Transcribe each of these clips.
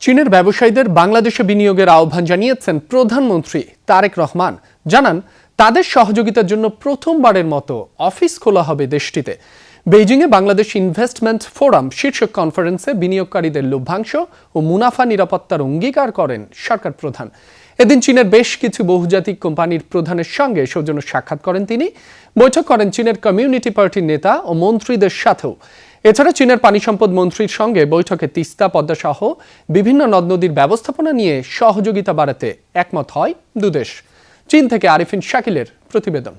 চীনের ব্যবসায়ীদের বাংলাদেশে বিনিয়োগের আহ্বান জানিয়েছেন প্রধানমন্ত্রী তারেক রহমান। জানান, তাদের সহযোগিতার জন্য প্রথমবারের মতো অফিস খোলা হবে দেশটিতে। বেইজিংয়ে বাংলাদেশ ইনভেস্টমেন্ট ফোরাম শীর্ষক কনফারেন্সে বিনিয়োগকারীদের লভ্যাংশ ও মুনাফা নিরাপত্তার অঙ্গীকার করেন সরকার প্রধান। এদিন চীনের বেশ কিছু বহুজাতিক কোম্পানির প্রধানের সঙ্গে সৌজন্য সাক্ষাৎ করেন তিনি। বৈঠক করেন চীনের কমিউনিটি পার্টির নেতা ও মন্ত্রীদের সাথেও। এছাড়া চীনের পানি সম্পদ মন্ত্রীর সঙ্গে বৈঠকে তিস্তা, পদ্মা সহ বিভিন্ন নদ নদীর ব্যবস্থাপনা নিয়ে সহযোগিতা বাড়াতে একমত হয় দুদেশ। চীন থেকে আরিফিন শাকিলের প্রতিবেদন।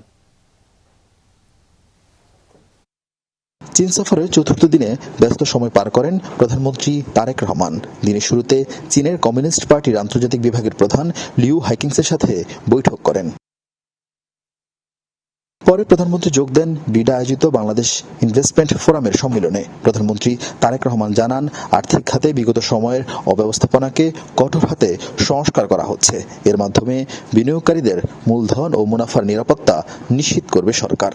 চীন সফরের চতুর্থ দিনে ব্যস্ত সময় পার করেন প্রধানমন্ত্রী তারেক রহমান। দিনের শুরুতে চীনের কমিউনিস্ট পার্টির আন্তর্জাতিক বিভাগের প্রধান লিউ হাইকিংসের সাথে বৈঠক করেন। পরে প্রধানমন্ত্রী যোগ দেন বিডা আয়োজিত বাংলাদেশ ইনভেস্টমেন্ট ফোরামের সম্মেলনে। প্রধানমন্ত্রী তারেক রহমান জানান, আর্থিক খাতে বিগত সময়ের অব্যবস্থাপনাকে কঠোর হাতে সংস্কার করা হচ্ছে। এর মাধ্যমে বিনিয়োগকারীদের মূলধন ও মুনাফার নিরাপত্তা নিশ্চিত করবে সরকার।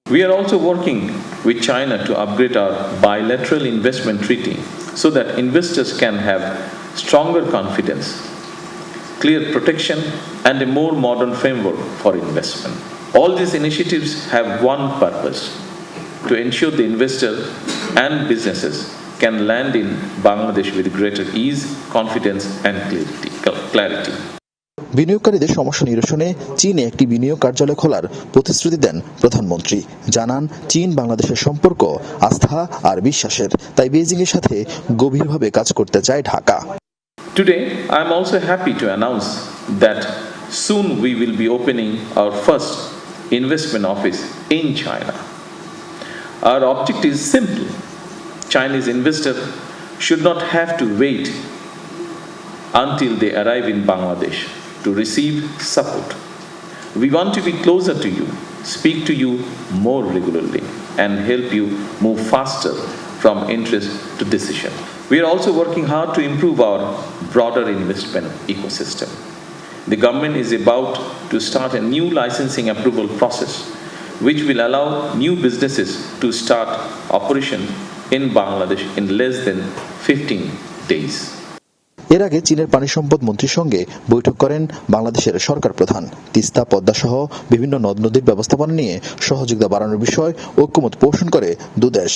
We are also working with China to upgrade our bilateral investment treaty so that investors can have stronger confidence, clear protection, and a more modern framework for investment. All these initiatives have one purpose: to ensure the investor and businesses can land in Bangladesh with greater ease, confidence, and clarity. বিনিয়োগকারীদের সমস্যা নিরসনে চীনে একটি বিনিয়োগ কার্যালয় খোলার প্রতিশ্রুতি দেন প্রধানমন্ত্রী। জানান, চীন বাংলাদেশের সম্পর্ক আস্থা আর বিশ্বাসের, তাই বেইজিংয়ের সাথে গভীরভাবে কাজ করতে চায় Dhaka. Today, I am also happy to announce that soon we will be opening our first investment office in China. Our objective is simple: Chinese investors should not have to wait until they arrive in Bangladesh to receive support. We want to be closer to you, speak to you more regularly, and help you move faster from interest to decision. We are also working hard to improve our broader investment ecosystem. The government is about to start a new licensing approval process, which will allow new businesses to start operation in Bangladesh in less than 15 days. এর আগে চীনের পানি সম্পদ মন্ত্রীর সঙ্গে বৈঠক করেন বাংলাদেশের সরকার প্রধান। তিস্তা, পদ্মা সহ বিভিন্ন নদ নদীর ব্যবস্থাপনা নিয়ে সহযোগিতা বাড়ানোর বিষয় ঐক্যমত পোষণ করে দুদেশ।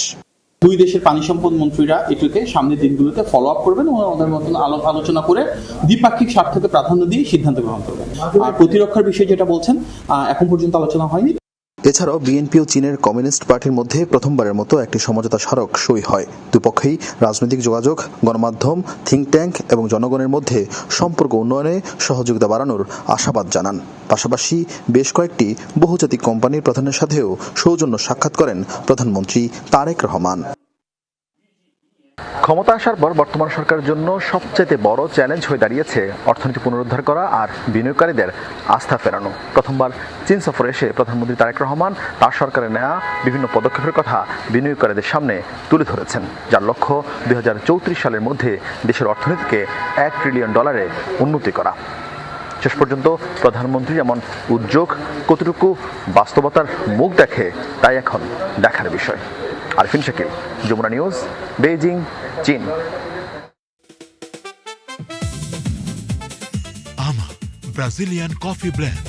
দুই দেশের পানি সম্পদ মন্ত্রীরা এটাকে সামনের দিনগুলোতে ফলো আপ করবেন এবং ওদের মতন আলোচনা করে দ্বিপাক্ষিক স্বার্থকে প্রাধান্য দিয়ে সিদ্ধান্ত গ্রহণ করবেন। আর প্রতিরক্ষার বিষয়ে যেটা বলছেন, এখন পর্যন্ত আলোচনা হয়নি। এছাড়াও বিএনপি ও চীনের কমিউনিস্ট পার্টির মধ্যে প্রথমবারের মতো একটি সমঝোতা স্মারক সই হয়। দুপক্ষেই রাজনৈতিক যোগাযোগ, গণমাধ্যম, থিঙ্ক ট্যাঙ্ক এবং জনগণের মধ্যে সম্পর্ক উন্নয়নে সহযোগিতা বাড়ানোর আশাবাদ জানান। পাশাপাশি বেশ কয়েকটি বহুজাতিক কোম্পানির প্রধানের সাথেও সৌজন্য সাক্ষাৎ করেন প্রধানমন্ত্রী তারেক রহমান। ক্ষমতা আসার পর বর্তমান সরকারের জন্য সবচেয়ে বড় চ্যালেঞ্জ হয়ে দাঁড়িয়েছে অর্থনীতি পুনরুদ্ধার করা আর বিনিয়োগকারীদের আস্থা ফেরানো। প্রথমবার চীন সফরে এসে প্রধানমন্ত্রী তারেক রহমান তার সরকারের নেওয়া বিভিন্ন পদক্ষেপের কথা বিনিয়োগকারীদের সামনে তুলে ধরেছেন, যার লক্ষ্য 2034 সালের মধ্যে দেশের অর্থনীতিকে $1 ট্রিলিয়ন উন্নতি করা। শেষ পর্যন্ত প্রধানমন্ত্রী এমন উদ্যোগ কতটুকু বাস্তবতার মুখ দেখে, তাই এখন দেখার বিষয়। আরিফিন শাকিল, যমুনা নিউজ, বেইজিং, চীন। আমা ব্রাজিলিয়ান কফি ব্লেন্ড।